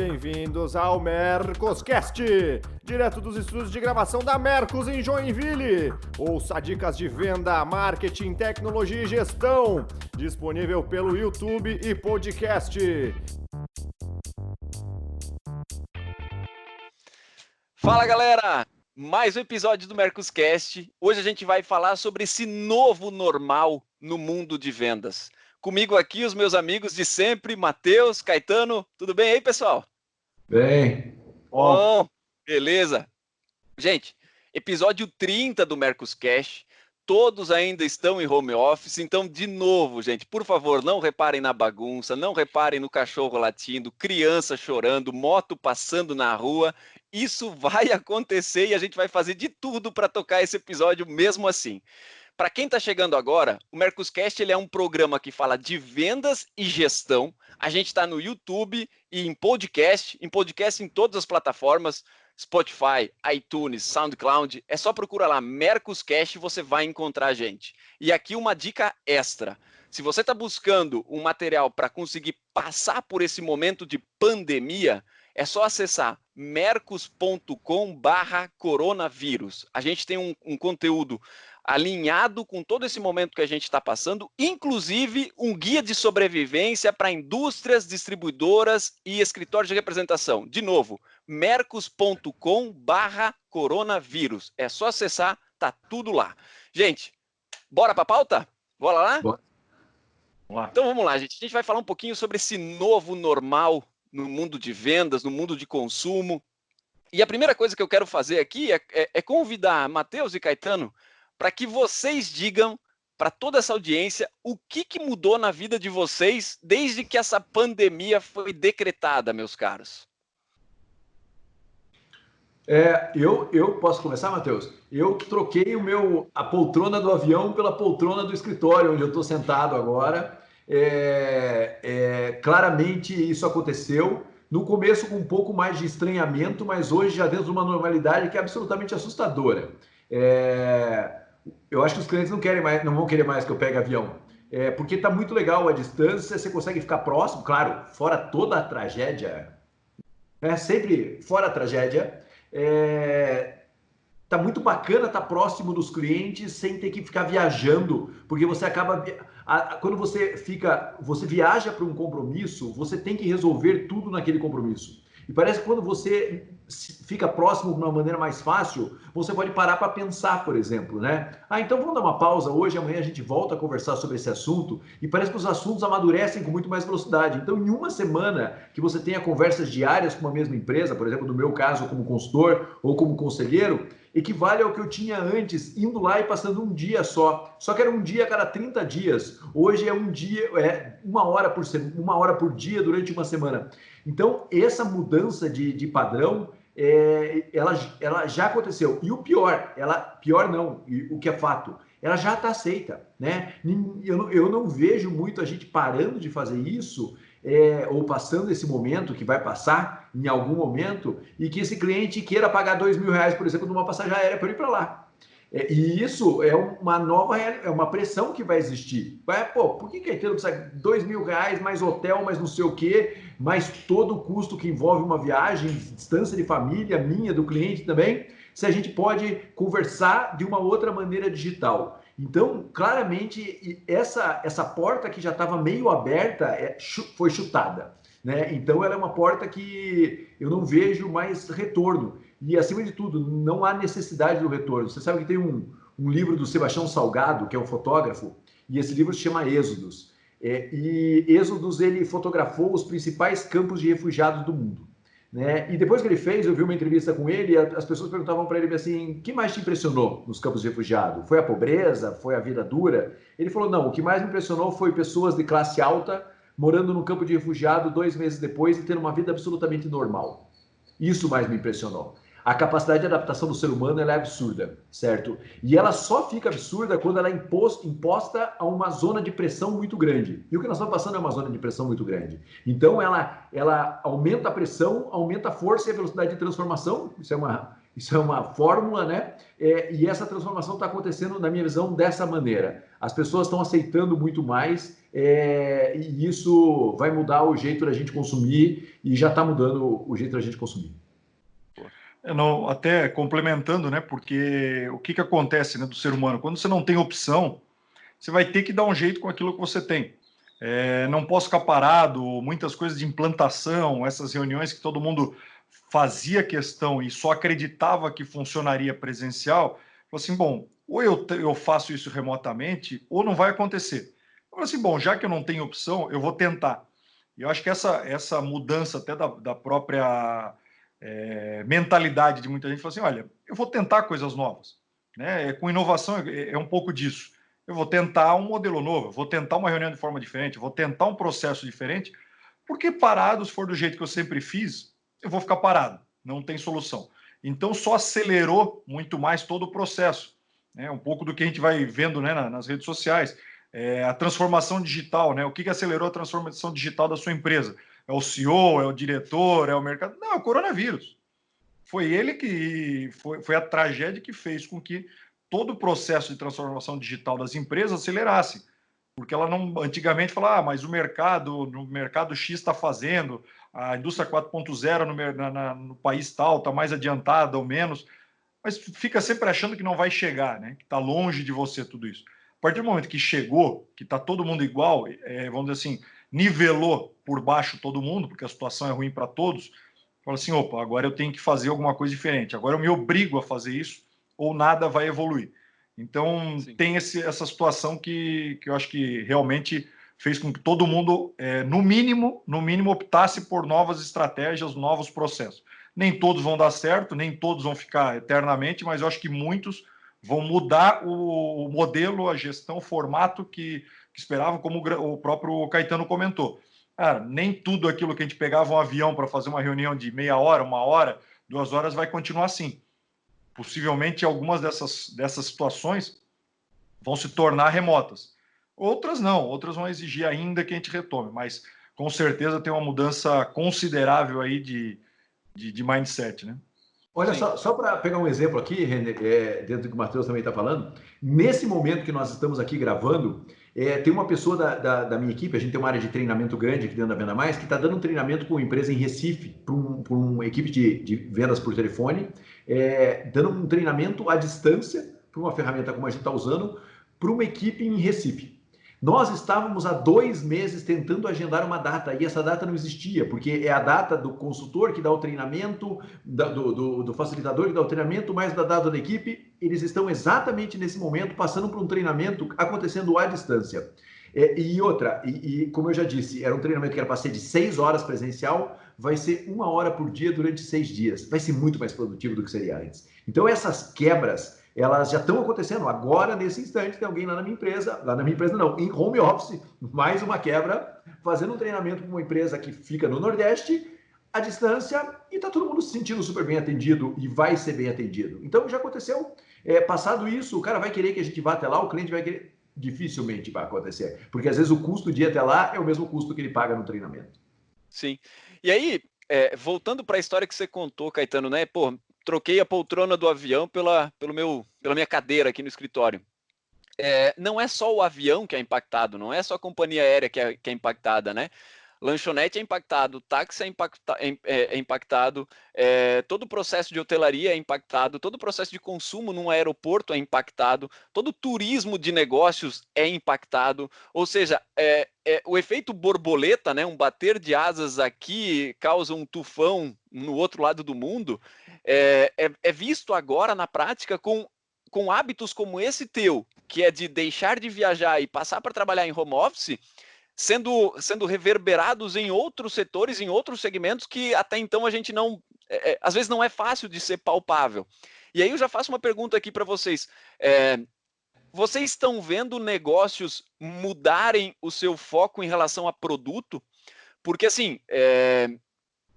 Bem-vindos ao Mercoscast, direto dos estúdios de gravação da Mercos em Joinville. Ouça dicas de venda, marketing, tecnologia e gestão, disponível pelo YouTube e podcast. Fala, galera! Mais um episódio do Mercoscast. Hoje a gente vai falar sobre esse novo normal no mundo de vendas. Comigo aqui os meus amigos de sempre, Matheus, Caetano. Tudo bem aí, pessoal? Bem. Bom, beleza. Gente, episódio 30 do Mercoscast. Todos ainda estão em home office, então, de novo, gente, por favor, não reparem na bagunça, não reparem no cachorro latindo, criança chorando, moto passando na rua. Isso vai acontecer e a gente vai fazer de tudo para tocar esse episódio mesmo assim. Para quem está chegando agora, o Mercoscast ele é um programa que fala de vendas e gestão. A gente está no YouTube e em podcast em todas as plataformas, Spotify, iTunes, SoundCloud. É só procurar lá Mercoscast e você vai encontrar a gente. E aqui uma dica extra. Se você está buscando um material para conseguir passar por esse momento de pandemia, é só acessar mercos.com/coronavírus. A gente tem um conteúdo alinhado com todo esse momento que a gente está passando, inclusive um guia de sobrevivência para indústrias, distribuidoras e escritórios de representação. De novo, mercos.com/coronavírus. É só acessar, tá tudo lá. Gente, bora para a pauta? Bora lá? Bora. Então vamos lá, gente. A gente vai falar um pouquinho sobre esse novo normal no mundo de vendas, no mundo de consumo. E a primeira coisa que eu quero fazer aqui é convidar Matheus e Caetano para que vocês digam para toda essa audiência o que mudou na vida de vocês desde que essa pandemia foi decretada, meus caros. Eu posso começar, Matheus? Eu troquei a poltrona do avião pela poltrona do escritório, onde eu estou sentado agora. Claramente isso aconteceu. No começo com um pouco mais de estranhamento, mas hoje já dentro de uma normalidade que é absolutamente assustadora. Eu acho que os clientes não vão querer mais que eu pegue avião. Porque está muito legal a distância, você consegue ficar próximo, claro, fora toda a tragédia, sempre fora a tragédia. Tá muito bacana estar próximo dos clientes sem ter que ficar viajando, porque você acaba quando você viaja para um compromisso, você tem que resolver tudo naquele compromisso. E parece que quando você fica próximo de uma maneira mais fácil, você pode parar para pensar, por exemplo, né? Então vamos dar uma pausa hoje, amanhã a gente volta a conversar sobre esse assunto, e parece que os assuntos amadurecem com muito mais velocidade. Então, em uma semana que você tenha conversas diárias com uma mesma empresa, por exemplo, no meu caso, como consultor ou como conselheiro, equivale ao que eu tinha antes, indo lá e passando um dia só. Só que era um dia a cada 30 dias. Hoje é um dia, uma hora por dia durante uma semana. Então, essa mudança de padrão, ela já aconteceu. E o pior, o que é fato, ela já está aceita, né? Eu não vejo muito a gente parando de fazer isso, ou passando esse momento que vai passar em algum momento, e que esse cliente queira pagar R$2.000, por exemplo, numa passagem aérea para ir para lá. E isso é uma pressão que vai existir. Por que Caetano precisa R$2.000, mais hotel, mais não sei o quê, mais todo o custo que envolve uma viagem, distância de família, minha, do cliente também, se a gente pode conversar de uma outra maneira digital? Então, claramente, essa porta que já estava meio aberta foi chutada, né? Então, ela é uma porta que eu não vejo mais retorno. E, acima de tudo, não há necessidade do retorno. Você sabe que tem um livro do Sebastião Salgado, que é um fotógrafo, e esse livro se chama Êxodos. E Êxodos, ele fotografou os principais campos de refugiados do mundo, né? E depois que ele fez, eu vi uma entrevista com ele, e as pessoas perguntavam para ele assim: o que mais te impressionou nos campos de refugiado? Foi a pobreza? Foi a vida dura? Ele falou: não, o que mais me impressionou foi pessoas de classe alta morando no campo de refugiado 2 meses depois e tendo uma vida absolutamente normal. Isso mais me impressionou. A capacidade de adaptação do ser humano, ela é absurda, certo? E ela só fica absurda quando ela é imposta a uma zona de pressão muito grande. E o que nós estamos passando é uma zona de pressão muito grande. Então, ela aumenta a pressão, aumenta a força e a velocidade de transformação. Isso Isso é uma fórmula, né? E essa transformação está acontecendo, na minha visão, dessa maneira. As pessoas estão aceitando muito mais e isso vai mudar o jeito da gente consumir e já está mudando o jeito da gente consumir. Não, até complementando, né? Porque o que acontece, né, do ser humano? Quando você não tem opção, você vai ter que dar um jeito com aquilo que você tem. Não posso ficar parado, muitas coisas de implantação, essas reuniões que todo mundo fazia questão e só acreditava que funcionaria presencial, falou assim, bom, ou eu faço isso remotamente, ou não vai acontecer. Eu falei assim, bom, já que eu não tenho opção, eu vou tentar. E eu acho que essa mudança até da própria mentalidade de muita gente, falou assim, olha, eu vou tentar coisas novas. Né? Com inovação é um pouco disso. Eu vou tentar um modelo novo, eu vou tentar uma reunião de forma diferente, eu vou tentar um processo diferente, porque parado, se for do jeito que eu sempre fiz, eu vou ficar parado, não tem solução. Então, só acelerou muito mais todo o processo. Né? Um pouco do que a gente vai vendo, né, nas redes sociais. A transformação digital, né? O que acelerou a transformação digital da sua empresa? É o CEO, é o diretor, é o mercado? Não, é o coronavírus. Foi ele que... Foi a tragédia que fez com que todo o processo de transformação digital das empresas acelerasse. Porque ela não... Antigamente falava, mas no mercado X está fazendo, a indústria 4.0 no país tal está mais adiantada ou menos, mas fica sempre achando que não vai chegar, né? Que está longe de você tudo isso. A partir do momento que chegou, que está todo mundo igual, vamos dizer assim, nivelou por baixo todo mundo, porque a situação é ruim para todos, fala assim, opa, agora eu tenho que fazer alguma coisa diferente, agora eu me obrigo a fazer isso, ou nada vai evoluir. Então, sim, tem essa situação que eu acho que realmente fez com que todo mundo, no mínimo, optasse por novas estratégias, novos processos. Nem todos vão dar certo, nem todos vão ficar eternamente, mas eu acho que muitos vão mudar o modelo, a gestão, o formato que esperavam, como o próprio Caetano comentou. Cara, nem tudo aquilo que a gente pegava um avião para fazer uma reunião de meia hora, 1 hora, 2 horas, vai continuar assim. Possivelmente, algumas dessas situações vão se tornar remotas. Outras não, outras vão exigir ainda que a gente retome, mas com certeza tem uma mudança considerável aí de mindset, né? Olha, só para pegar um exemplo aqui, René, dentro do que o Matheus também está falando, nesse momento que nós estamos aqui gravando, tem uma pessoa da minha equipe, a gente tem uma área de treinamento grande aqui dentro da Venda Mais, que está dando um treinamento para uma empresa em Recife, para uma equipe de vendas por telefone, dando um treinamento à distância, para uma ferramenta como a gente está usando, para uma equipe em Recife. Nós estávamos há 2 meses tentando agendar uma data e essa data não existia, porque é a data do consultor que dá o treinamento, do facilitador que dá o treinamento, mais da data da equipe. Eles estão exatamente nesse momento passando por um treinamento acontecendo à distância. E outra, como eu já disse, era um treinamento que era para ser de 6 horas presencial, vai ser 1 hora por dia durante 6 dias. Vai ser muito mais produtivo do que seria antes. Então essas quebras, elas já estão acontecendo. Agora, nesse instante, tem alguém lá na minha empresa não, em home office, mais uma quebra, fazendo um treinamento para uma empresa que fica no Nordeste, à distância, e está todo mundo se sentindo super bem atendido e vai ser bem atendido. Então, já aconteceu. Passado isso, o cara vai querer que a gente vá até lá, o cliente vai querer... Dificilmente vai acontecer, porque às vezes o custo de ir até lá é o mesmo custo que ele paga no treinamento. Sim. E aí, voltando para a história que você contou, Caetano, né? Pô, troquei a poltrona do avião pela minha cadeira aqui no escritório. Não é só o avião que é impactado, não é só a companhia aérea que é impactada, né? Lanchonete é impactado, táxi é impactado, todo o processo de hotelaria é impactado, todo o processo de consumo num aeroporto é impactado, todo o turismo de negócios é impactado, ou seja, o efeito borboleta, né, um bater de asas aqui causa um tufão no outro lado do mundo, é visto agora na prática com hábitos como esse teu, que é de deixar de viajar e passar para trabalhar em home office, sendo reverberados em outros setores, em outros segmentos que até então a gente não... às vezes não é fácil de ser palpável. E aí eu já faço uma pergunta aqui para vocês. Vocês estão vendo negócios mudarem o seu foco em relação a produto? Porque assim,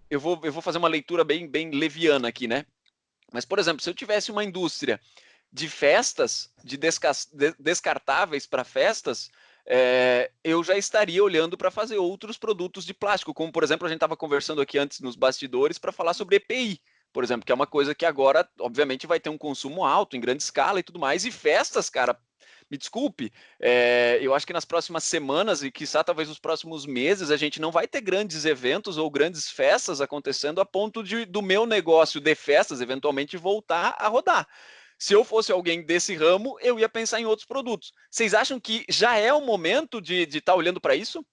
eu vou fazer uma leitura bem leviana aqui, né? Mas, por exemplo, se eu tivesse uma indústria de festas, de descartáveis para festas, eu já estaria olhando para fazer outros produtos de plástico, como, por exemplo, a gente estava conversando aqui antes nos bastidores para falar sobre EPI, por exemplo, que é uma coisa que agora, obviamente, vai ter um consumo alto, em grande escala e tudo mais, e festas, cara, me desculpe, eu acho que nas próximas semanas e quiçá talvez nos próximos meses a gente não vai ter grandes eventos ou grandes festas acontecendo a ponto do meu negócio de festas eventualmente voltar a rodar. Se eu fosse alguém desse ramo, eu ia pensar em outros produtos. Vocês acham que já é o momento de estar olhando para isso?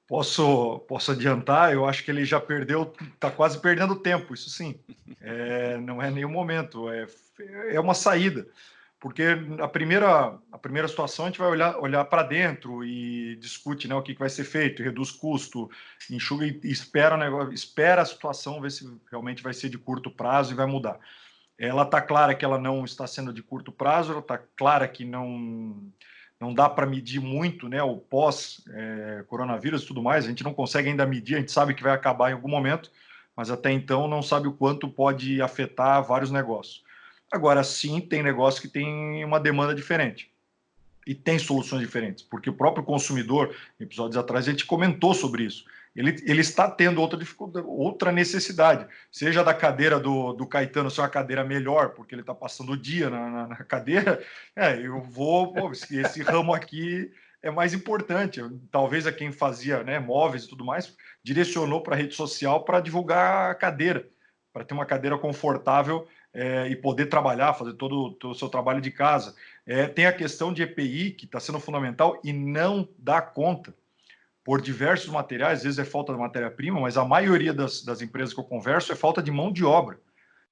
Posso adiantar, eu acho que ele já perdeu, está quase perdendo tempo, isso sim. Não é nenhum momento, é uma saída. Porque a primeira situação a gente vai olhar para dentro e discute, né, o que vai ser feito, reduz custo, enxuga e espera a situação, ver se realmente vai ser de curto prazo e vai mudar. Ela está clara que ela não está sendo de curto prazo, ela está clara que não dá para medir muito, né, o pós-coronavírus e tudo mais, a gente não consegue ainda medir, a gente sabe que vai acabar em algum momento, mas até então não sabe o quanto pode afetar vários negócios. Agora, sim, tem negócio que tem uma demanda diferente e tem soluções diferentes, porque o próprio consumidor, em episódios atrás, a gente comentou sobre isso. Ele está tendo outra dificuldade, outra necessidade, seja da cadeira do Caetano ser uma cadeira melhor, porque ele está passando o dia na cadeira, esse ramo aqui é mais importante. Talvez a quem fazia, né, móveis e tudo mais, direcionou para a rede social para divulgar a cadeira, para ter uma cadeira confortável e poder trabalhar, fazer todo o seu trabalho de casa. Tem a questão de EPI, que está sendo fundamental e não dá conta por diversos materiais, às vezes é falta de matéria-prima, mas a maioria das empresas que eu converso é falta de mão de obra.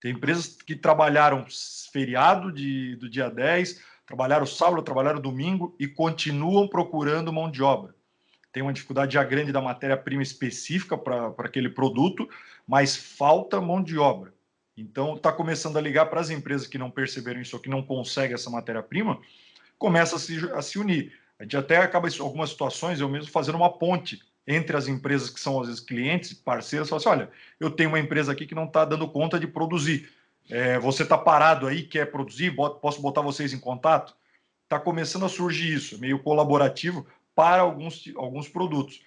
Tem empresas que trabalharam feriado do dia 10, trabalharam sábado, trabalharam domingo e continuam procurando mão de obra. Tem uma dificuldade já grande da matéria-prima específica para aquele produto, mas falta mão de obra. Então, está começando a ligar para as empresas que não perceberam isso, que não conseguem essa matéria-prima, começa a se unir. A gente até acaba, em algumas situações, eu mesmo fazendo uma ponte entre as empresas que são, às vezes, clientes, parceiros, fala assim, olha, eu tenho uma empresa aqui que não está dando conta de produzir. Você está parado aí, quer produzir, posso botar vocês em contato? Está começando a surgir isso, meio colaborativo para alguns produtos.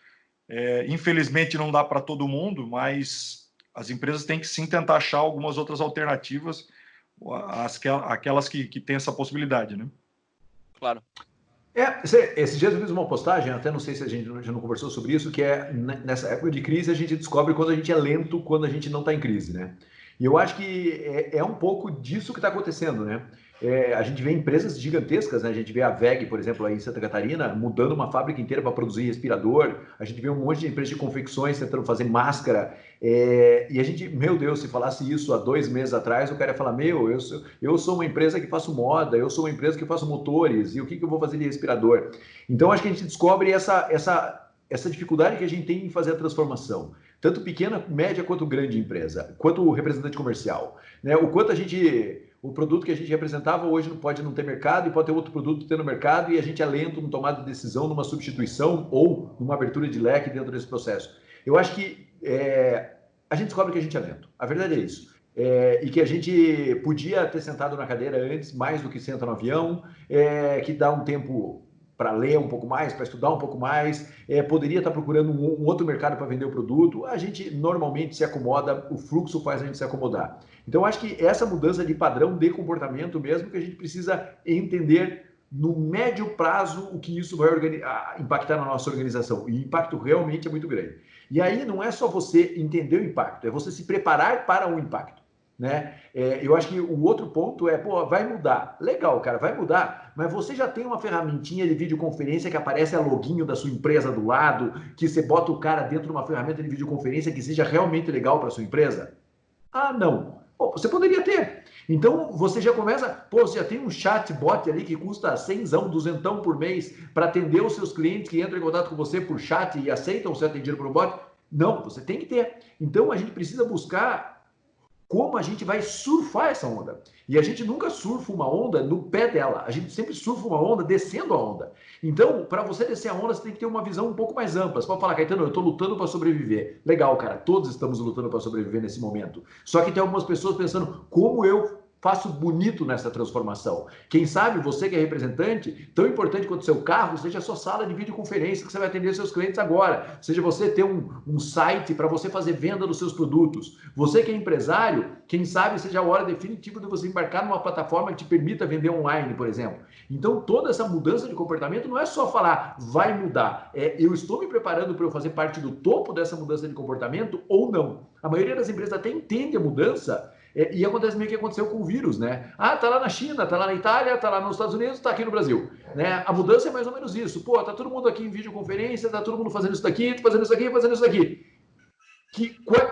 Infelizmente, não dá para todo mundo, mas as empresas têm que sim tentar achar algumas outras alternativas, aquelas que têm essa possibilidade, né? Claro. Esses dias eu fiz uma postagem, até não sei se a gente já não conversou sobre isso, que nessa época de crise a gente descobre quando a gente é lento, quando a gente não está em crise, né? E eu acho que é um pouco disso que está acontecendo, né? A gente vê empresas gigantescas, né? A gente vê a WEG, por exemplo, aí em Santa Catarina, mudando uma fábrica inteira para produzir respirador. A gente vê um monte de empresas de confecções tentando fazer máscara. E a gente, meu Deus, se falasse isso há 2 meses atrás, o cara ia falar, eu sou uma empresa que faço moda, eu sou uma empresa que faço motores, e o que eu vou fazer de respirador? Então, acho que a gente descobre essa dificuldade que a gente tem em fazer a transformação. Tanto pequena, média, quanto grande empresa, quanto representante comercial. Né? O produto que a gente representava hoje pode não ter mercado e pode ter outro produto tendo mercado e a gente é lento no tomada de decisão, numa substituição ou numa abertura de leque dentro desse processo. Eu acho que a gente descobre que a gente é lento. A verdade é isso. E que a gente podia ter sentado na cadeira antes, mais do que senta no avião, que dá um tempo para ler um pouco mais, para estudar um pouco mais, poderia estar procurando um outro mercado para vender o produto. A gente normalmente se acomoda, o fluxo faz a gente se acomodar. Então, acho que essa mudança de padrão de comportamento mesmo que a gente precisa entender no médio prazo o que isso vai impactar na nossa organização. E o impacto realmente é muito grande. E aí não é só você entender o impacto, é você se preparar para o impacto. Né? Eu acho que o outro ponto vai mudar. Legal, cara, vai mudar, mas você já tem uma ferramentinha de videoconferência que aparece a loginho da sua empresa do lado, que você bota o cara dentro de uma ferramenta de videoconferência que seja realmente legal para a sua empresa? Ah, não. Você poderia ter. Então, você já começa, você já tem um chatbot ali que custa 100, 200 por mês para atender os seus clientes que entram em contato com você por chat e aceitam ser atendido por um bot? Não, você tem que ter. Então, a gente precisa buscar como a gente vai surfar essa onda. E a gente nunca surfa uma onda no pé dela, a gente sempre surfa uma onda descendo a onda. Então, para você descer a onda, você tem que ter uma visão um pouco mais ampla. Você pode falar, Caetano, eu estou lutando para sobreviver. Legal, cara, todos estamos lutando para sobreviver nesse momento. Só que tem algumas pessoas pensando, como eu faço bonito nessa transformação. Quem sabe você que é representante, tão importante quanto o seu carro, seja a sua sala de videoconferência que você vai atender seus clientes agora, seja você ter um site para você fazer venda dos seus produtos. Você que é empresário, quem sabe seja a hora definitiva de você embarcar numa plataforma que te permita vender online, por exemplo. Então, toda essa mudança de comportamento não é só falar, vai mudar. Eu estou me preparando para eu fazer parte do topo dessa mudança de comportamento ou não. A maioria das empresas até entende a mudança, e acontece meio que aconteceu com o vírus, né? Ah, tá lá na China, tá lá na Itália, tá lá nos Estados Unidos, tá aqui no Brasil, né? A mudança é mais ou menos isso. Pô, tá todo mundo aqui em videoconferência, tá todo mundo fazendo isso daqui, fazendo isso aqui, fazendo isso daqui.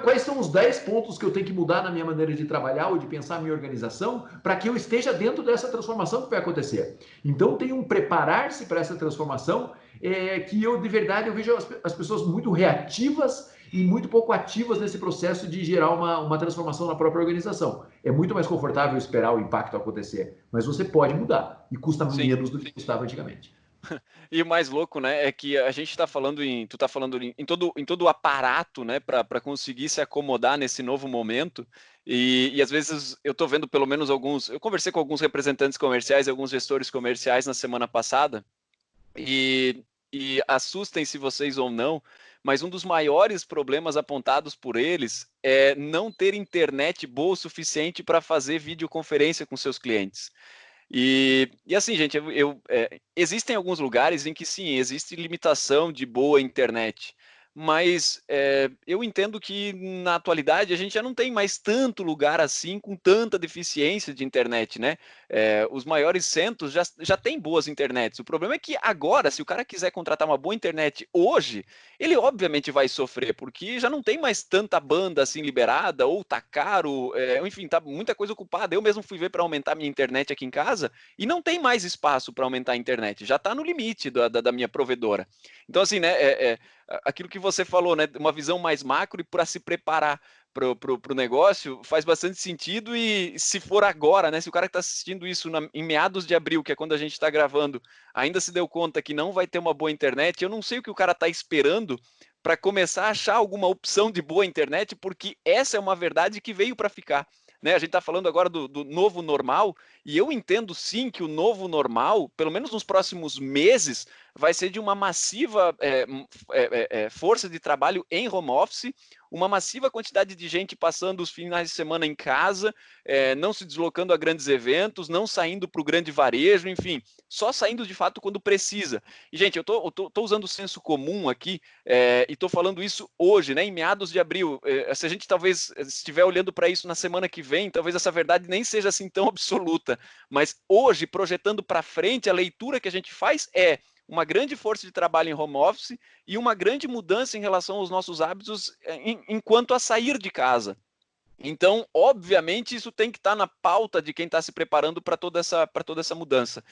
Quais são os 10 pontos que eu tenho que mudar na minha maneira de trabalhar ou de pensar a minha organização para que eu esteja dentro dessa transformação que vai acontecer? Então, tem um preparar-se para essa transformação que eu, de verdade, eu vejo as pessoas muito reativas e muito pouco ativas nesse processo de gerar uma transformação na própria organização. É muito mais confortável esperar o impacto acontecer, mas você pode mudar e custa menos do que custava antigamente. E o mais louco, né, é que a gente está falando tu está falando em todo o aparato, né, para conseguir se acomodar nesse novo momento. E às vezes eu estou vendo pelo menos eu conversei com alguns representantes comerciais e alguns gestores comerciais na semana passada, e assustem-se vocês ou não, mas um dos maiores problemas apontados por eles é não ter internet boa o suficiente para fazer videoconferência com seus clientes. E assim, gente, existem alguns lugares em que sim, existe limitação de boa internet, mas eu entendo que na atualidade a gente já não tem mais tanto lugar assim com tanta deficiência de internet, né? Os maiores centros já têm boas internets. O problema é que agora, se o cara quiser contratar uma boa internet hoje, ele obviamente vai sofrer, porque já não tem mais tanta banda assim liberada, ou tá caro, enfim, tá muita coisa ocupada. Eu mesmo fui ver para aumentar minha internet aqui em casa e não tem mais espaço para aumentar a internet, já está no limite da minha provedora. Então, assim, né, aquilo que você falou, né, uma visão mais macro e para se preparar para o negócio faz bastante sentido. E se for agora, né, se o cara que está assistindo isso em meados de abril, que é quando a gente está gravando, ainda se deu conta que não vai ter uma boa internet, eu não sei o que o cara está esperando para começar a achar alguma opção de boa internet, porque essa é uma verdade que veio para ficar. Né? A gente está falando agora do novo normal, e eu entendo sim que o novo normal, pelo menos nos próximos meses, vai ser de uma massiva força de trabalho em home office, uma massiva quantidade de gente passando os finais de semana em casa, não se deslocando a grandes eventos, não saindo para o grande varejo, enfim, só saindo de fato quando precisa. E, gente, eu tô usando o senso comum aqui, e estou falando isso hoje, né, em meados de abril. Se a gente talvez estiver olhando para isso na semana que vem, talvez essa verdade nem seja assim tão absoluta, mas hoje, projetando para frente, a leitura que a gente faz é uma grande força de trabalho em home office e uma grande mudança em relação aos nossos hábitos enquanto a sair de casa. Então, obviamente, isso tem que estar na pauta de quem está se preparando para toda essa mudança.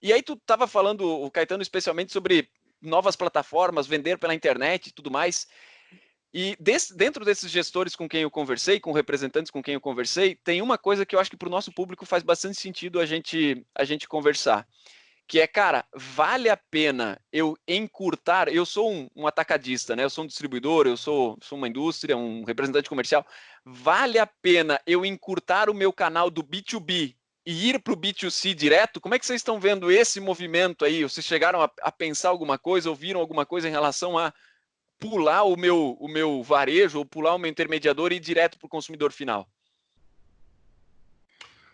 E aí tu estava falando, o Caetano, especialmente sobre novas plataformas, vender pela internet e tudo mais. E dentro desses gestores com quem eu conversei, com representantes com quem eu conversei, tem uma coisa que eu acho que para o nosso público faz bastante sentido a gente conversar. Que é, cara, vale a pena eu encurtar. Eu sou um atacadista, né? Eu sou um distribuidor, eu sou uma indústria, um representante comercial. Vale a pena eu encurtar o meu canal do B2B e ir para o B2C direto? Como é que vocês estão vendo esse movimento aí? Vocês chegaram a pensar alguma coisa, ouviram alguma coisa em relação a pular o meu varejo ou pular o meu intermediador e ir direto para o consumidor final?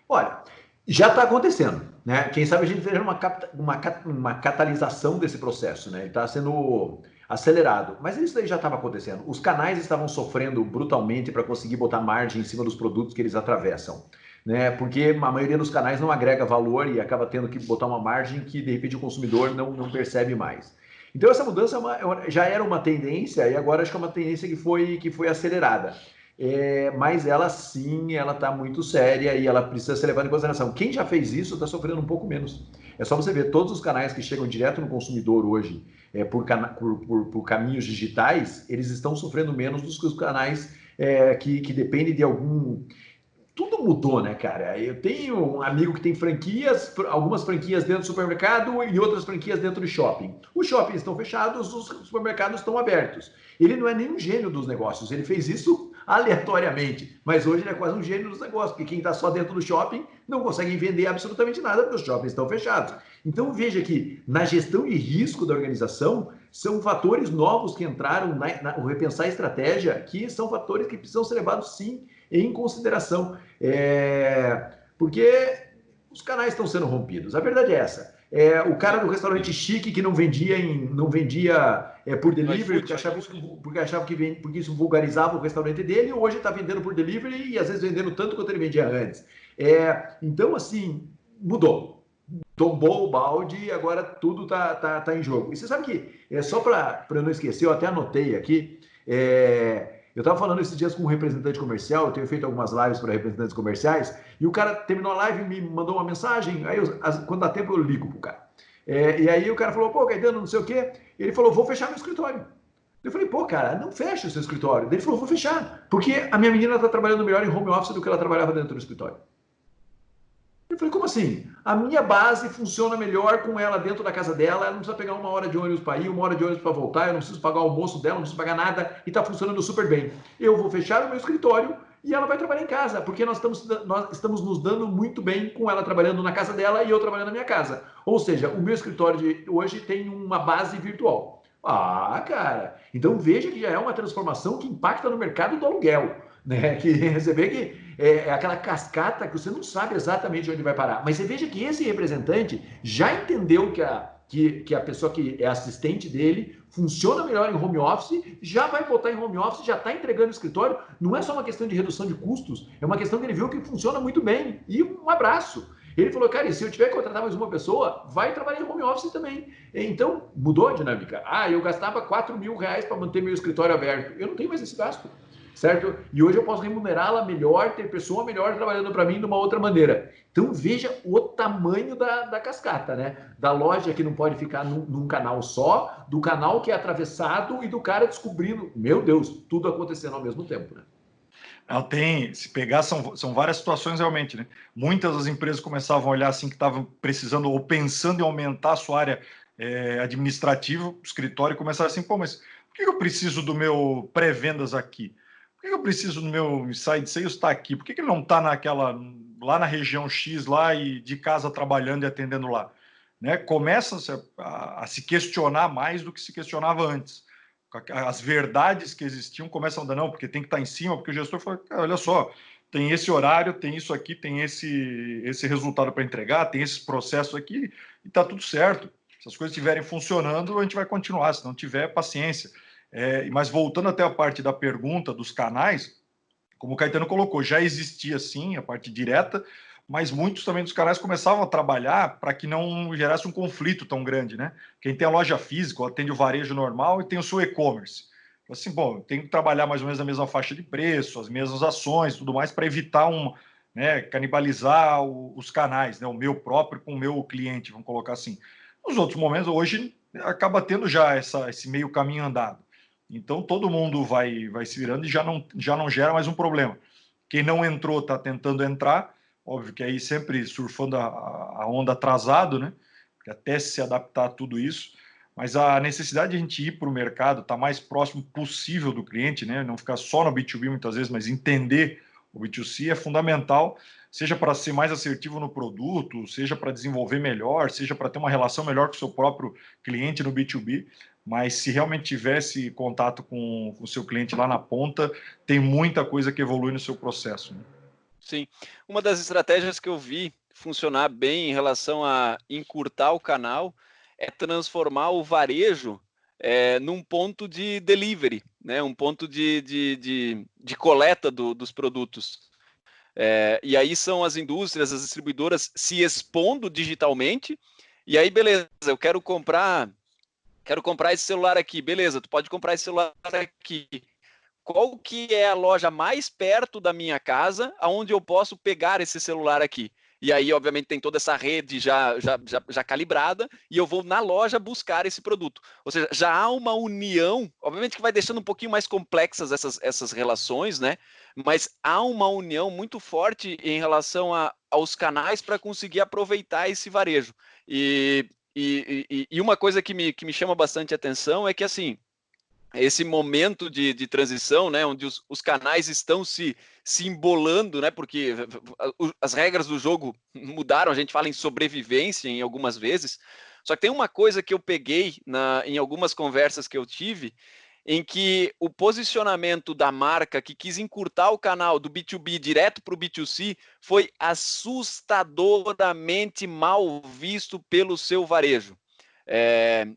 Olha, já está acontecendo, né? Quem sabe a gente veja uma catalisação desse processo, né? Ele está sendo acelerado, mas isso daí já estava acontecendo. Os canais estavam sofrendo brutalmente para conseguir botar margem em cima dos produtos que eles atravessam, né? Porque a maioria dos canais não agrega valor e acaba tendo que botar uma margem que de repente o consumidor não percebe mais. Então essa mudança já era uma tendência e agora acho que é uma tendência que foi acelerada. Mas ela sim, ela está muito séria e ela precisa ser levada em consideração. Quem já fez isso está sofrendo um pouco menos. É só você ver todos os canais que chegam direto no consumidor hoje por caminhos digitais, eles estão sofrendo menos do que os canais que dependem de algum... Tudo mudou, né, cara? Eu tenho um amigo que tem franquias, algumas franquias dentro do supermercado e outras franquias dentro do shopping. Os shoppings estão fechados, os supermercados estão abertos. Ele não é nenhum gênio dos negócios, ele fez isso aleatoriamente. Mas hoje ele é quase um gênio dos negócios, porque quem está só dentro do shopping não consegue vender absolutamente nada, porque os shoppings estão fechados. Então veja que na gestão de risco da organização, são fatores novos que entraram no repensar a estratégia, que são fatores que precisam ser levados sim em consideração. Porque os canais estão sendo rompidos. A verdade é essa. O cara do restaurante chique que não vendia por delivery, porque achava que isso vulgarizava o restaurante dele, hoje está vendendo por delivery e às vezes vendendo tanto quanto ele vendia antes. Então, assim, mudou. Tombou o balde e agora tudo tá em jogo. E você sabe que, só para eu não esquecer, eu até anotei aqui, eu estava falando esses dias com um representante comercial, eu tenho feito algumas lives para representantes comerciais, e o cara terminou a live e me mandou uma mensagem, aí quando dá tempo eu ligo pro cara. E aí o cara falou, pô, Caetano, não sei o quê, ele falou, vou fechar meu escritório. Eu falei, pô, cara, não fecha o seu escritório. Ele falou, vou fechar, porque a minha menina está trabalhando melhor em home office do que ela trabalhava dentro do escritório. Eu falei, como assim? A minha base funciona melhor com ela dentro da casa dela, ela não precisa pegar 1 hora de ônibus para ir, 1 hora de ônibus para voltar, eu não preciso pagar o almoço dela, não preciso pagar nada, e está funcionando super bem. Eu vou fechar o meu escritório e ela vai trabalhar em casa, porque nós estamos nos dando muito bem com ela trabalhando na casa dela e eu trabalhando na minha casa. Ou seja, o meu escritório de hoje tem uma base virtual. Ah, cara, então veja que já é uma transformação que impacta no mercado do aluguel, né? Que você vê que é aquela cascata que você não sabe exatamente onde vai parar. Mas você veja que esse representante já entendeu que a pessoa que é assistente dele funciona melhor em home office, já vai botar em home office, já está entregando o escritório. Não é só uma questão de redução de custos, é uma questão que ele viu que funciona muito bem. E um abraço. Ele falou, cara, e se eu tiver que contratar mais uma pessoa, vai trabalhar em home office também. Então, mudou a dinâmica. Eu gastava R$4.000 para manter meu escritório aberto. Eu não tenho mais esse gasto, certo? E hoje eu posso remunerá-la melhor, ter pessoa melhor trabalhando para mim de uma outra maneira. Então, veja o tamanho da cascata, né? Da loja que não pode ficar num canal só, do canal que é atravessado e do cara descobrindo, meu Deus, tudo acontecendo ao mesmo tempo, né? Se pegar, são várias situações realmente, né? Muitas das empresas começavam a olhar assim que estavam precisando ou pensando em aumentar a sua área administrativa, o escritório, e começaram assim, pô, mas por que eu preciso do meu pré-vendas aqui? Por que eu preciso do meu inside sales estar aqui? Por que ele não está lá na região X lá e de casa trabalhando e atendendo lá? Né? Começa a se questionar mais do que se questionava antes. As verdades que existiam começam a dar, não, porque tem que estar em cima, porque o gestor fala, olha só, tem esse horário, tem isso aqui, tem esse resultado para entregar, tem esse processo aqui, e está tudo certo. Se as coisas estiverem funcionando, a gente vai continuar, se não tiver, paciência. Mas voltando até a parte da pergunta dos canais, como o Caetano colocou, já existia sim a parte direta, mas muitos também dos canais começavam a trabalhar para que não gerasse um conflito tão grande, né? Quem tem a loja física, atende o varejo normal e tem o seu e-commerce. Assim, bom, eu tenho que trabalhar mais ou menos na mesma faixa de preço, as mesmas ações, tudo mais, para evitar canibalizar os canais, né? O meu próprio com o meu cliente, vamos colocar assim. Nos outros momentos, hoje, acaba tendo já esse meio caminho andado. Então, todo mundo vai se virando e já não gera mais um problema. Quem não entrou está tentando entrar, óbvio que aí sempre surfando a onda atrasado, né? Até se adaptar a tudo isso. Mas a necessidade de a gente ir para o mercado, estar mais próximo possível do cliente, né? Não ficar só no B2B muitas vezes, mas entender o B2C é fundamental, seja para ser mais assertivo no produto, seja para desenvolver melhor, seja para ter uma relação melhor com o seu próprio cliente no B2B. Mas se realmente tivesse contato com o seu cliente lá na ponta, tem muita coisa que evolui no seu processo, né? Sim. Uma das estratégias que eu vi funcionar bem em relação a encurtar o canal é transformar o varejo num ponto de delivery, né? Um ponto de coleta dos produtos. E aí são as indústrias, as distribuidoras se expondo digitalmente, e aí beleza, eu quero comprar esse celular aqui, beleza, tu pode comprar esse celular aqui. Qual que é a loja mais perto da minha casa, aonde eu posso pegar esse celular aqui? E aí, obviamente, tem toda essa rede já calibrada, e eu vou na loja buscar esse produto. Ou seja, já há uma união, obviamente que vai deixando um pouquinho mais complexas essas relações, né? Mas há uma união muito forte em relação aos canais para conseguir aproveitar esse varejo. E uma coisa que me chama bastante atenção é que, assim, esse momento de transição, né, onde os canais estão se embolando, né, porque as regras do jogo mudaram, a gente fala em sobrevivência em algumas vezes, só que tem uma coisa que eu peguei em algumas conversas que eu tive, em que o posicionamento da marca que quis encurtar o canal do B2B direto para o B2C foi assustadoramente mal visto pelo seu varejo.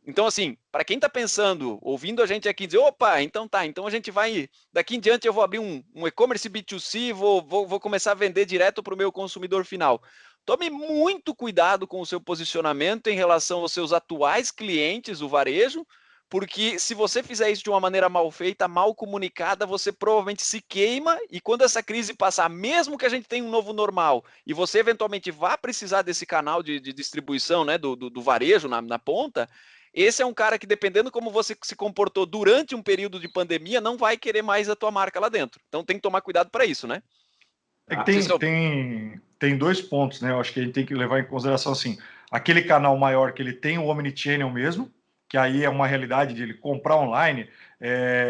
Então, assim, para quem está pensando, ouvindo a gente aqui dizer, opa, então a gente vai, daqui em diante eu vou abrir um e-commerce B2C, vou começar a vender direto para o meu consumidor final. Tome muito cuidado com o seu posicionamento em relação aos seus atuais clientes, o varejo, porque se você fizer isso de uma maneira mal feita, mal comunicada, você provavelmente se queima, e quando essa crise passar, mesmo que a gente tenha um novo normal, e você eventualmente vá precisar desse canal de distribuição, né, do varejo na ponta, esse é um cara que, dependendo como você se comportou durante um período de pandemia, não vai querer mais a tua marca lá dentro. Então tem que tomar cuidado para isso, né? É que tem 2 pontos, né? Eu acho que a gente tem que levar em consideração, assim, aquele canal maior que ele tem o omnichannel mesmo, que aí é uma realidade de ele comprar online,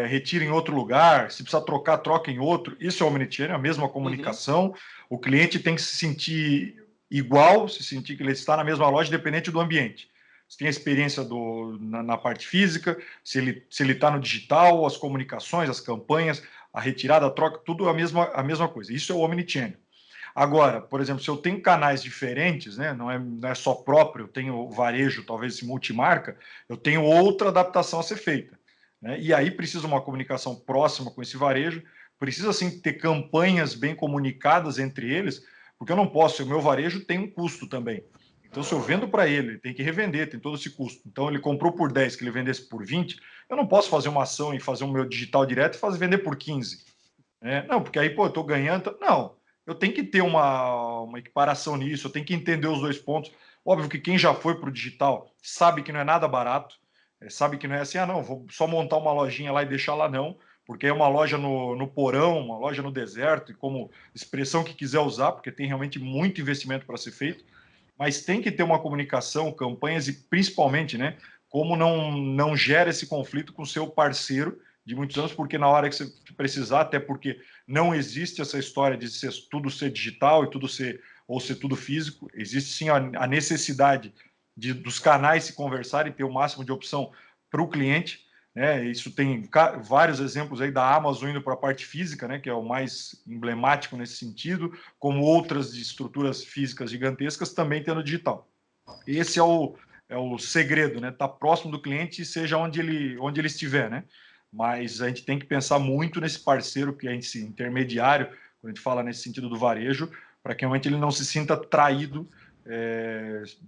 retira em outro lugar, se precisar trocar, troca em outro. Isso é omnichannel, a mesma comunicação. O cliente tem que se sentir igual, se sentir que ele está na mesma loja, independente do ambiente. Se tem a experiência na parte física, se ele está no digital, as comunicações, as campanhas, a retirada, a troca, tudo a mesma coisa. Isso é o omnichannel. Agora, por exemplo, se eu tenho canais diferentes, né, não é só próprio, eu tenho varejo, talvez esse multimarca, eu tenho outra adaptação a ser feita, né? E aí precisa uma comunicação próxima com esse varejo, precisa sim ter campanhas bem comunicadas entre eles, porque eu não posso, o meu varejo tem um custo também. Então, se eu vendo para ele tem que revender, tem todo esse custo. Então, ele comprou por 10, que ele vendesse por 20, eu não posso fazer uma ação e fazer o meu digital direto e vender por 15. Né? Não, porque aí, eu estou ganhando. Não. Eu tenho que ter uma equiparação nisso, eu tenho que entender os 2 pontos. Óbvio que quem já foi para o digital sabe que não é nada barato, sabe que não é assim, não, vou só montar uma lojinha lá e deixar lá, não, porque é uma loja no porão, uma loja no deserto, e como expressão que quiser usar, porque tem realmente muito investimento para ser feito, mas tem que ter uma comunicação, campanhas e principalmente, né, como não gera esse conflito com o seu parceiro de muitos anos, porque na hora que você precisar, até porque não existe essa história de tudo ser digital e tudo ser tudo físico, existe sim a necessidade dos canais se conversarem, ter o máximo de opção para o cliente, né? Isso tem vários exemplos aí da Amazon indo para a parte física, né, que é o mais emblemático nesse sentido, como outras de estruturas físicas gigantescas também tendo digital. Esse é o segredo, né? Tá próximo do cliente, seja onde ele estiver, né? Mas a gente tem que pensar muito nesse parceiro, que é esse intermediário, quando a gente fala nesse sentido do varejo, para que realmente ele não se sinta traído,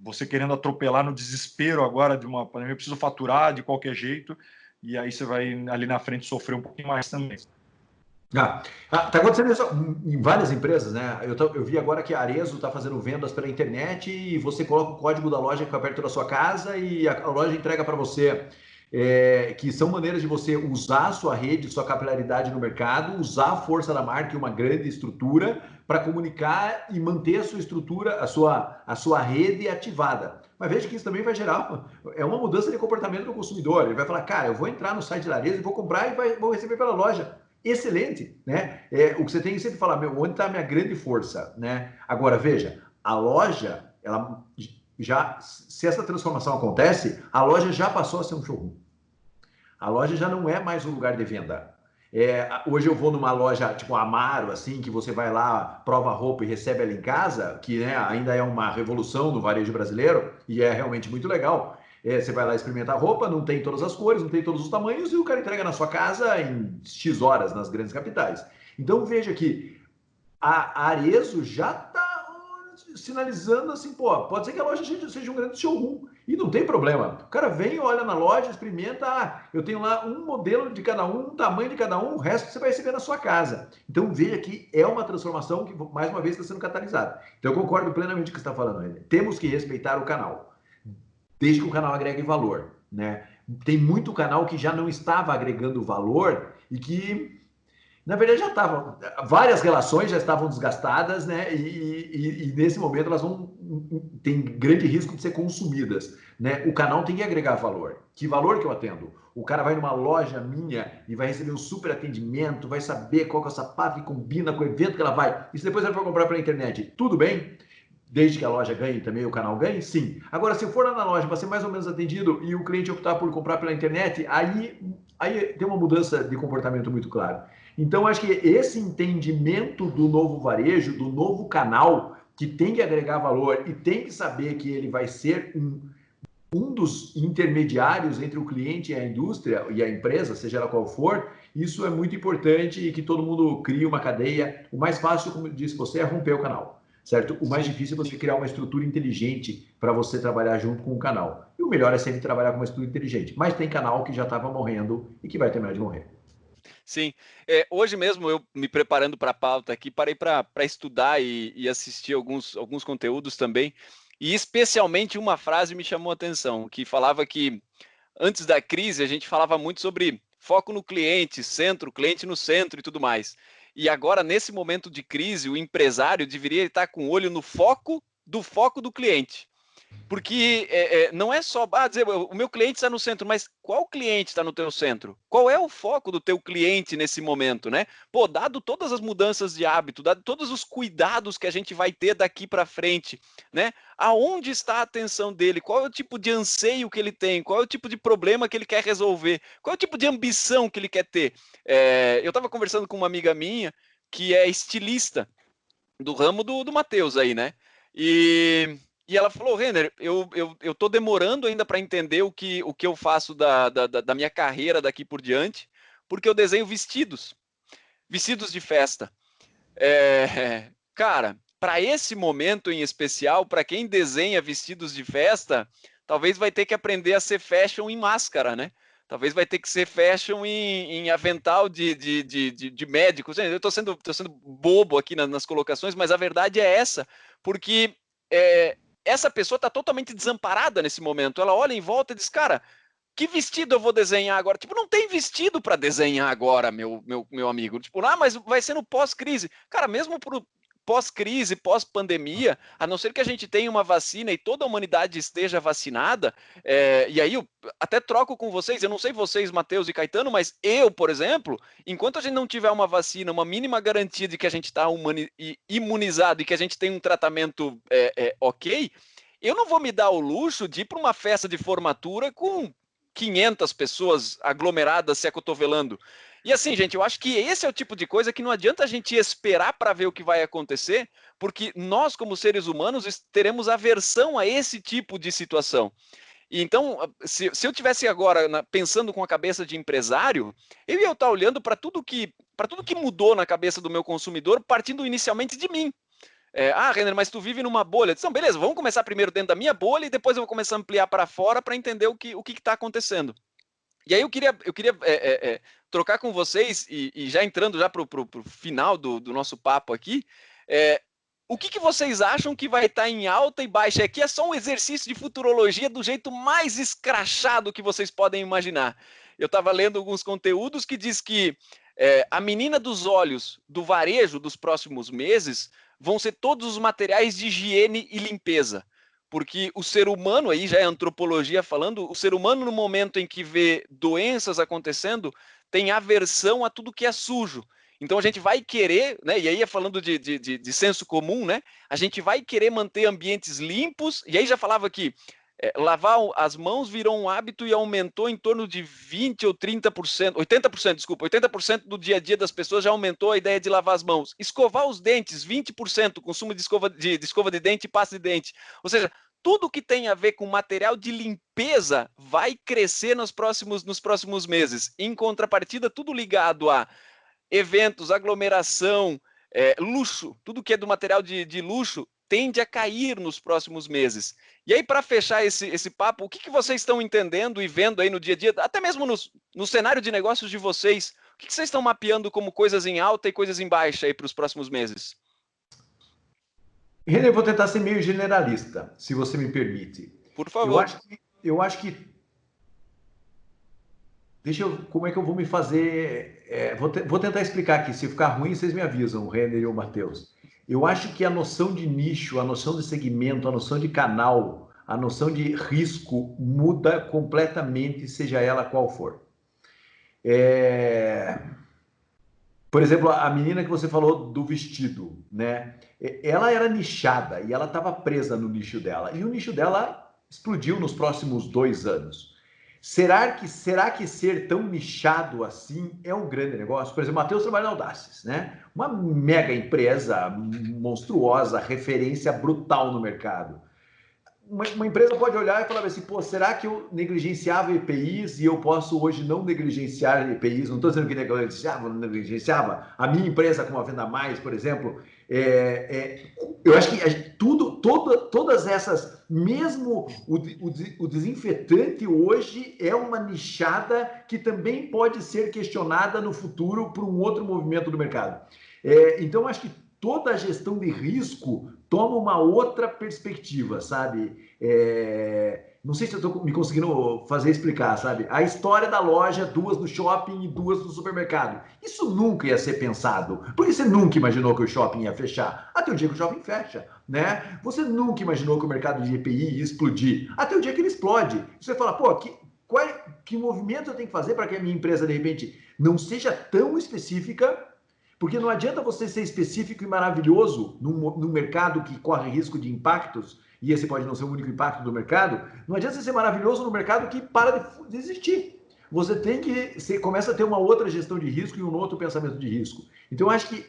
você querendo atropelar no desespero agora de uma pandemia, eu preciso faturar de qualquer jeito, e aí você vai ali na frente sofrer um pouquinho mais também. Tá acontecendo isso em várias empresas, né? Eu vi agora que a Arezzo está fazendo vendas pela internet e você coloca o código da loja que fica perto da sua casa e a loja entrega para você. Que são maneiras de você usar a sua rede, sua capilaridade no mercado, usar a força da marca e uma grande estrutura para comunicar e manter a sua estrutura, a sua rede ativada. Mas veja que isso também vai gerar uma mudança de comportamento do consumidor. Ele vai falar, cara, eu vou entrar no site da Arezzo, vou comprar e vou receber pela loja. Excelente, né? O que você tem que sempre falar, onde está a minha grande força, né? Agora, veja, a loja, ela se essa transformação acontece, a loja já passou a ser um showroom. A loja já não é mais um lugar de venda. Hoje eu vou numa loja tipo Amaro, assim, que você vai lá, prova a roupa e recebe ela em casa, que, né, ainda é uma revolução no varejo brasileiro e é realmente muito legal. Você vai lá experimentar a roupa, não tem todas as cores, não tem todos os tamanhos e o cara entrega na sua casa em X horas nas grandes capitais. Então veja que a Arezzo já está sinalizando assim, pode ser que a loja seja um grande showroom e não tem problema. O cara vem, olha na loja, experimenta, eu tenho lá um modelo de cada um tamanho de cada um, o resto você vai receber na sua casa. Então veja que é uma transformação que mais uma vez está sendo catalisada. Então eu concordo plenamente com o que você está falando, René. Temos que respeitar o canal, desde que o canal agregue valor, né? Tem muito canal que já não estava agregando valor e que Na verdade, já estavam, várias relações já estavam desgastadas, né? E nesse momento elas têm grande risco de ser consumidas, né? O canal tem que agregar valor. Que valor que eu atendo? O cara vai numa loja minha e vai receber um super atendimento, vai saber qual que é o sapato que combina com o evento que ela vai. E se depois ela for comprar pela internet, tudo bem? Desde que a loja ganhe também, o canal ganhe? Sim. Agora, se eu for lá na loja para ser mais ou menos atendido e o cliente optar por comprar pela internet, aí tem uma mudança de comportamento muito claro. Então, acho que esse entendimento do novo varejo, do novo canal, que tem que agregar valor e tem que saber que ele vai ser um dos intermediários entre o cliente e a indústria e a empresa, seja ela qual for, isso é muito importante e que todo mundo crie uma cadeia. O mais fácil, como disse você, é romper o canal, certo? O mais difícil é você criar uma estrutura inteligente para você trabalhar junto com o canal. E o melhor é sempre trabalhar com uma estrutura inteligente. Mas tem canal que já estava morrendo e que vai terminar de morrer. Sim, hoje mesmo eu me preparando para a pauta aqui, parei para estudar e assistir alguns conteúdos também, e especialmente uma frase me chamou a atenção, que falava que antes da crise a gente falava muito sobre foco no cliente, cliente no centro e tudo mais. E agora, nesse momento de crise, o empresário deveria estar com o olho no foco do cliente. Porque não é só dizer o meu cliente está no centro, mas qual cliente está no teu centro? Qual é o foco do teu cliente nesse momento, né? Pô, dado todas as mudanças de hábito, dado todos os cuidados que a gente vai ter daqui para frente, né? Aonde está a atenção dele? Qual é o tipo de anseio que ele tem? Qual é o tipo de problema que ele quer resolver? Qual é o tipo de ambição que ele quer ter? Eu estava conversando com uma amiga minha que é estilista do ramo do Matheus aí, né? E ela falou, Renner, eu tô demorando ainda para entender o que eu faço da minha carreira daqui por diante, porque eu desenho vestidos de festa. Cara, para esse momento em especial, para quem desenha vestidos de festa, talvez vai ter que aprender a ser fashion em máscara, né? Talvez vai ter que ser fashion em avental de médico. Eu estou sendo bobo aqui nas colocações, mas a verdade é essa, porque essa pessoa está totalmente desamparada nesse momento. Ela olha em volta e diz, cara, que vestido eu vou desenhar agora? Tipo, não tem vestido para desenhar agora, meu amigo. Tipo, mas vai ser no pós-crise. Cara, mesmo pro pós-crise, pós-pandemia, a não ser que a gente tenha uma vacina e toda a humanidade esteja vacinada, e aí eu até troco com vocês, eu não sei vocês, Matheus e Caetano, mas eu, por exemplo, enquanto a gente não tiver uma vacina, uma mínima garantia de que a gente está imunizado e que a gente tem um tratamento ok, eu não vou me dar o luxo de ir para uma festa de formatura com 500 pessoas aglomeradas se acotovelando. E assim, gente, eu acho que esse é o tipo de coisa que não adianta a gente esperar para ver o que vai acontecer, porque nós, como seres humanos, teremos aversão a esse tipo de situação. E então, se eu tivesse agora pensando com a cabeça de empresário, eu ia estar olhando para tudo que mudou na cabeça do meu consumidor, partindo inicialmente de mim. Renner, mas tu vive numa bolha. Então, beleza, vamos começar primeiro dentro da minha bolha e depois eu vou começar a ampliar para fora para entender o que está acontecendo. E aí eu queria trocar com vocês, e já entrando já para o final do nosso papo aqui, o que vocês acham que vai estar em alta e baixa? Aqui é só um exercício de futurologia do jeito mais escrachado que vocês podem imaginar. Eu estava lendo alguns conteúdos que diz que a menina dos olhos do varejo dos próximos meses vão ser todos os materiais de higiene e limpeza. Porque o ser humano, aí já é antropologia falando, o ser humano no momento em que vê doenças acontecendo, tem aversão a tudo que é sujo. Então a gente vai querer, né, e aí falando de senso comum, né, a gente vai querer manter ambientes limpos, e aí já falava que lavar as mãos virou um hábito e aumentou em torno de 20% ou 30%, 80%, desculpa, 80% do dia a dia das pessoas já aumentou a ideia de lavar as mãos. Escovar os dentes, 20%, consumo de escova de dente e pasta de dente. Ou seja, tudo que tem a ver com material de limpeza vai crescer nos próximos meses. Em contrapartida, tudo ligado a eventos, aglomeração, luxo, tudo que é do material de luxo, tende a cair nos próximos meses. E aí, para fechar esse papo, o que vocês estão entendendo e vendo aí no dia a dia, até mesmo no cenário de negócios de vocês, o que vocês estão mapeando como coisas em alta e coisas em baixa aí para os próximos meses? René, eu vou tentar ser meio generalista, se você me permite. Por favor. Eu acho que como é que eu vou me fazer... vou tentar explicar aqui. Se ficar ruim, vocês me avisam, o Renner e o Matheus. Eu acho que a noção de nicho, a noção de segmento, a noção de canal, a noção de risco muda completamente, seja ela qual for. Por exemplo, a menina que você falou do vestido, né? Ela era nichada e ela estava presa no nicho dela. E o nicho dela explodiu nos próximos 2 anos. Será que ser tão nichado assim é um grande negócio? Por exemplo, o Matheus trabalha na Audaces, né? Uma mega empresa monstruosa, referência brutal no mercado. Uma empresa pode olhar e falar assim, pô, será que eu negligenciava EPIs e eu posso hoje não negligenciar EPIs? Não estou dizendo que negligenciava. A minha empresa com a Venda Mais, por exemplo, eu acho que todas essas, mesmo o desinfetante hoje é uma nichada que também pode ser questionada no futuro por um outro movimento do mercado. Então, acho que toda a gestão de risco toma uma outra perspectiva, sabe? Não sei se eu estou me conseguindo fazer explicar, sabe? A história da loja, 2 no shopping e 2 no supermercado. Isso nunca ia ser pensado, porque você nunca imaginou que o shopping ia fechar, até o dia que o shopping fecha, né? Você nunca imaginou que o mercado de EPI ia explodir, até o dia que ele explode. Você fala, pô, que movimento eu tenho que fazer para que a minha empresa, de repente, não seja tão específica. Porque não adianta você ser específico e maravilhoso num mercado que corre risco de impactos, e esse pode não ser o único impacto do mercado, não adianta você ser maravilhoso no mercado que para de existir. Você começa a ter uma outra gestão de risco e um outro pensamento de risco. Então, eu acho que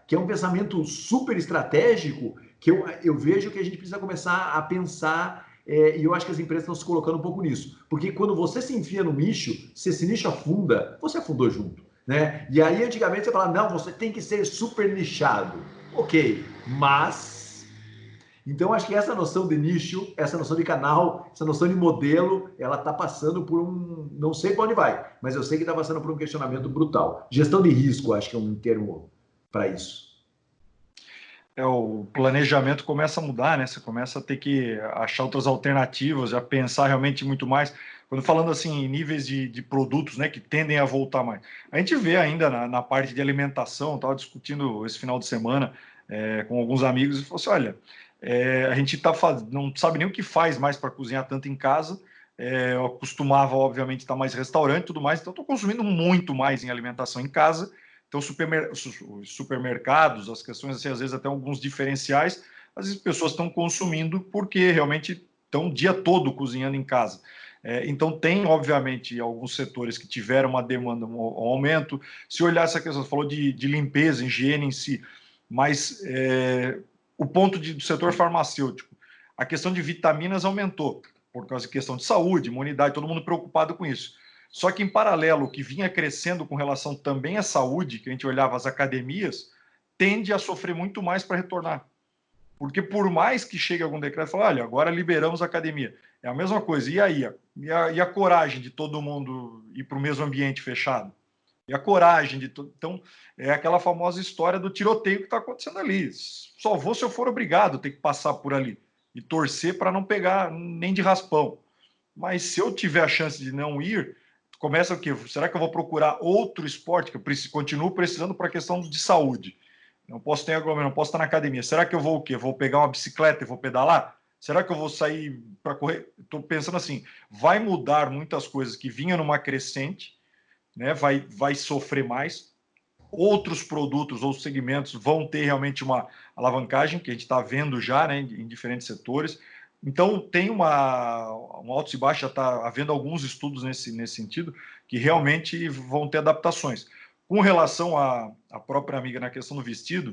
que é um pensamento super estratégico, que eu vejo que a gente precisa começar a pensar, e eu acho que as empresas estão se colocando um pouco nisso. Porque quando você se enfia no nicho, se esse nicho afunda, você afundou junto. Né? E aí, antigamente, você falava, não, você tem que ser super nichado. Ok, mas... Então, acho que essa noção de nicho, essa noção de canal, essa noção de modelo, ela está passando por não sei para onde vai, mas eu sei que está passando por um questionamento brutal. Gestão de risco, acho que é um termo para isso. O planejamento começa a mudar, né? Você começa a ter que achar outras alternativas, a pensar realmente muito mais. Quando falando assim em níveis de produtos, né, que tendem a voltar mais. A gente vê ainda na parte de alimentação, estava discutindo esse final de semana com alguns amigos e falou assim, olha, a gente não sabe nem o que faz mais para cozinhar tanto em casa. Eu costumava, obviamente, estar mais em restaurante e tudo mais, então estou consumindo muito mais em alimentação em casa. Então, os supermercados, as questões, assim, às vezes até alguns diferenciais, às vezes as pessoas estão consumindo porque realmente estão o dia todo cozinhando em casa. Então, tem, obviamente, alguns setores que tiveram uma demanda, um aumento. Se olhar essa questão, você falou de limpeza, higiene em si, mas o ponto do setor farmacêutico, a questão de vitaminas aumentou, por causa de questão de saúde, imunidade, todo mundo preocupado com isso. Só que, em paralelo, o que vinha crescendo com relação também à saúde, que a gente olhava as academias, tende a sofrer muito mais para retornar. Porque por mais que chegue algum decreto, fala, olha, agora liberamos a academia. É a mesma coisa. E aí? E a coragem de todo mundo ir para o mesmo ambiente fechado? E a coragem de todo... Então, é aquela famosa história do tiroteio que está acontecendo ali. Só vou se eu for obrigado a ter que passar por ali. E torcer para não pegar nem de raspão. Mas se eu tiver a chance de não ir, começa o quê? Será que eu vou procurar outro esporte que eu continuo precisando para a questão de saúde? Não posso ter aglomerado, não posso estar na academia. Será que eu vou o quê? Vou pegar uma bicicleta e vou pedalar? Será que eu vou sair para correr? Estou pensando assim, vai mudar muitas coisas que vinham numa crescente, né? Vai sofrer mais. Outros produtos ou segmentos vão ter realmente uma alavancagem, que a gente está vendo já, né, em diferentes setores. Então, tem um altos e baixos, já está havendo alguns estudos nesse sentido, que realmente vão ter adaptações. Com relação à própria amiga na questão do vestido,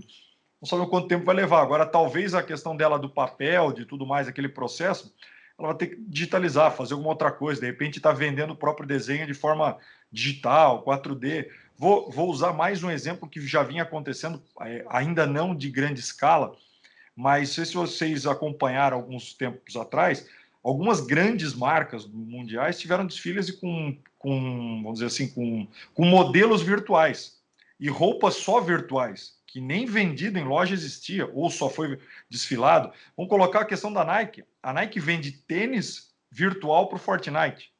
não sabemos quanto tempo vai levar. Agora, talvez a questão dela do papel, de tudo mais, aquele processo, ela vai ter que digitalizar, fazer alguma outra coisa. De repente, está vendendo o próprio desenho de forma digital, 4D. Vou usar mais um exemplo que já vinha acontecendo, ainda não de grande escala, mas não sei se vocês acompanharam alguns tempos atrás, algumas grandes marcas mundiais tiveram desfiles com vamos dizer assim, com modelos virtuais e roupas só virtuais, que nem vendido em loja existia, ou só foi desfilado. Vamos colocar a questão da Nike. A Nike vende tênis virtual para o Fortnite.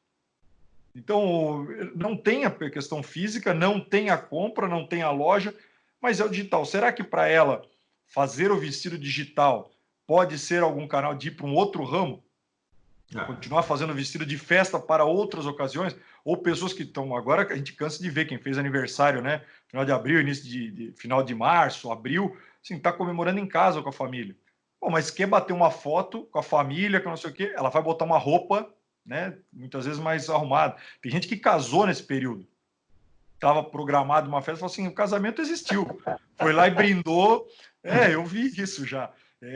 Então, não tem a questão física, não tem a compra, não tem a loja, mas é o digital. Será que para ela fazer o vestido digital pode ser algum canal de ir para um outro ramo? Continuar fazendo vestido de festa para outras ocasiões? Ou pessoas que estão... Agora a gente cansa de ver quem fez aniversário, né? Final de abril, início final de março, abril, assim, está comemorando em casa com a família. Bom, mas quer bater uma foto com a família, com não sei o quê, ela vai botar uma roupa, né, muitas vezes mais arrumada. Tem gente que casou nesse período. Estava programado uma festa, falou assim, o casamento existiu. Foi lá e brindou. Eu vi isso já.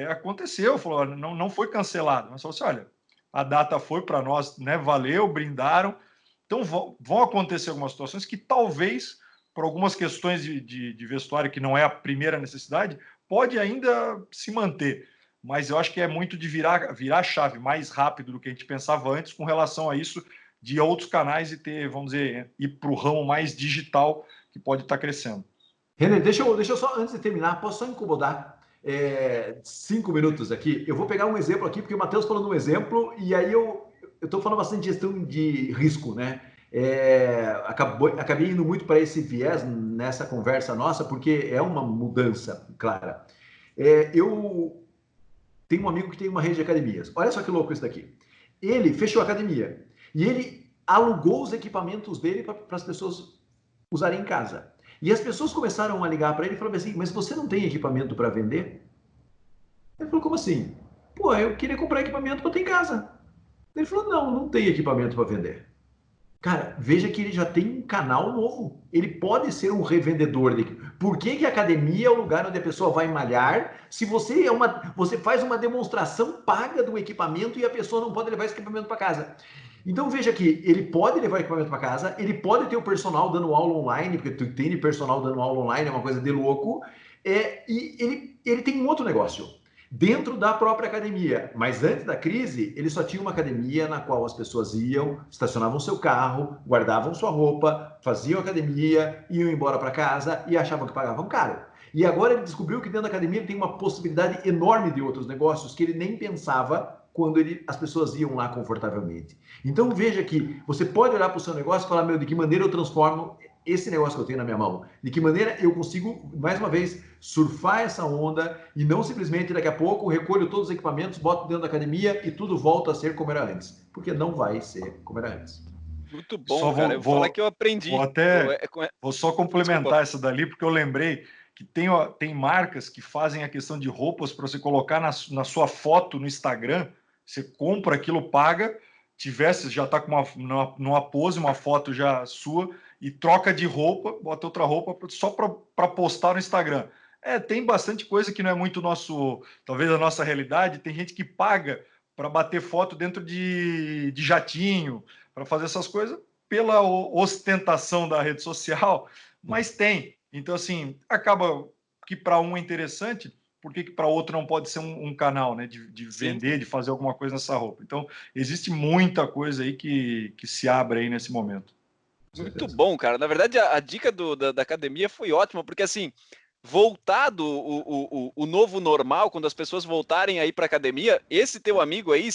Aconteceu, falou, não foi cancelado. Mas falou assim, olha, a data foi para nós, né, valeu, brindaram. Então vão acontecer algumas situações que talvez, por algumas questões de vestuário que não é a primeira necessidade, pode ainda se manter. Mas eu acho que é muito de virar a chave mais rápido do que a gente pensava antes com relação a isso, de outros canais e ter, vamos dizer, ir para o ramo mais digital que pode estar crescendo. Renner, deixa eu só, antes de terminar, posso só incomodar 5 minutos aqui? Eu vou pegar um exemplo aqui, porque o Matheus falou de um exemplo, e aí eu estou falando bastante de gestão de risco, né? Acabei indo muito para esse viés nessa conversa nossa, porque é uma mudança clara. Eu tenho um amigo que tem uma rede de academias. Olha só que louco isso daqui. Ele fechou a academia e ele alugou os equipamentos dele para as pessoas usarem em casa. E as pessoas começaram a ligar para ele e falaram assim, mas você não tem equipamento para vender? Ele falou, como assim? Pô, eu queria comprar equipamento para ter em casa. Ele falou, não tem equipamento para vender. Cara, veja que ele já tem um canal novo. Ele pode ser um revendedor. Por que a academia é o lugar onde a pessoa vai malhar se você faz uma demonstração paga do equipamento e a pessoa não pode levar esse equipamento para casa? Então veja que ele pode levar o equipamento para casa, ele pode ter o personal dando aula online, porque tu tem personal dando aula online, é uma coisa de louco, e ele tem um outro negócio dentro da própria academia. Mas antes da crise, ele só tinha uma academia na qual as pessoas iam, estacionavam seu carro, guardavam sua roupa, faziam academia, iam embora para casa e achavam que pagavam caro. E agora ele descobriu que dentro da academia ele tem uma possibilidade enorme de outros negócios que ele nem pensava quando as pessoas iam lá confortavelmente. Então veja que você pode olhar para o seu negócio e falar, de que maneira eu transformo esse negócio que eu tenho na minha mão? De que maneira eu consigo, mais uma vez, surfar essa onda e não simplesmente daqui a pouco recolho todos os equipamentos, boto dentro da academia e tudo volta a ser como era antes. Porque não vai ser como era antes. Muito bom, cara. Eu vou falar que eu aprendi. Vou só complementar essa dali, porque eu lembrei que tem marcas que fazem a questão de roupas para você colocar na sua foto no Instagram. Você compra aquilo, paga, já está com numa pose, uma foto já sua, e troca de roupa, bota outra roupa só para postar no Instagram. Tem bastante coisa que não é muito talvez a nossa realidade. Tem gente que paga para bater foto dentro de jatinho, para fazer essas coisas pela ostentação da rede social, mas tem. Então, assim, acaba que para um é interessante, por que para outro não pode ser um canal, né, de vender, de fazer alguma coisa nessa roupa? Então, existe muita coisa aí que se abre aí nesse momento. Muito bom, cara. Na verdade, a dica da academia foi ótima, porque assim, voltado o novo normal, quando as pessoas voltarem aí para academia, esse teu amigo aí,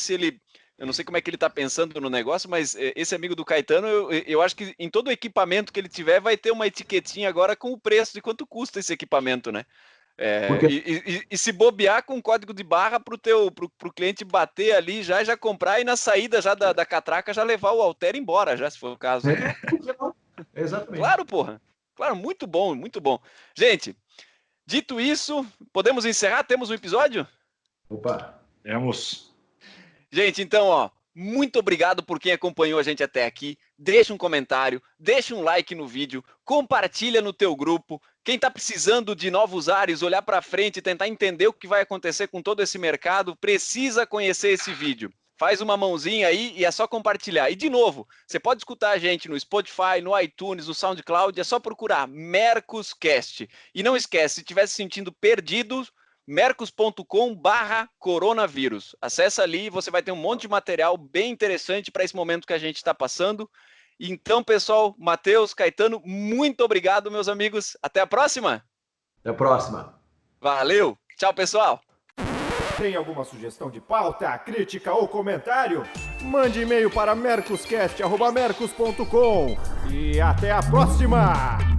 eu não sei como é que ele está pensando no negócio, mas esse amigo do Caetano, eu acho que em todo o equipamento que ele tiver, vai ter uma etiquetinha agora com o preço de quanto custa esse equipamento, né? E se bobear com um código de barra para o cliente bater ali já comprar e na saída já da catraca já levar o halter embora, já se for o caso. Exatamente. Claro, porra. Claro, muito bom, muito bom. Gente, dito isso, podemos encerrar? Temos um episódio? Opa! Temos. Gente, então, muito obrigado por quem acompanhou a gente até aqui. Deixa um comentário, deixa um like no vídeo, compartilha no teu grupo. Quem está precisando de novos ares, olhar para frente e tentar entender o que vai acontecer com todo esse mercado, precisa conhecer esse vídeo. Faz uma mãozinha aí e é só compartilhar. E, de novo, você pode escutar a gente no Spotify, no iTunes, no SoundCloud, é só procurar Mercoscast. E não esquece, se estiver se sentindo perdido, mercos.com/coronavírus. Acessa ali, você vai ter um monte de material bem interessante para esse momento que a gente está passando. Então, pessoal, Matheus, Caetano, muito obrigado, meus amigos. Até a próxima. Até a próxima. Valeu. Tchau, pessoal. Tem alguma sugestão de pauta, crítica ou comentário? Mande e-mail para mercoscast@mercos.com. E até a próxima!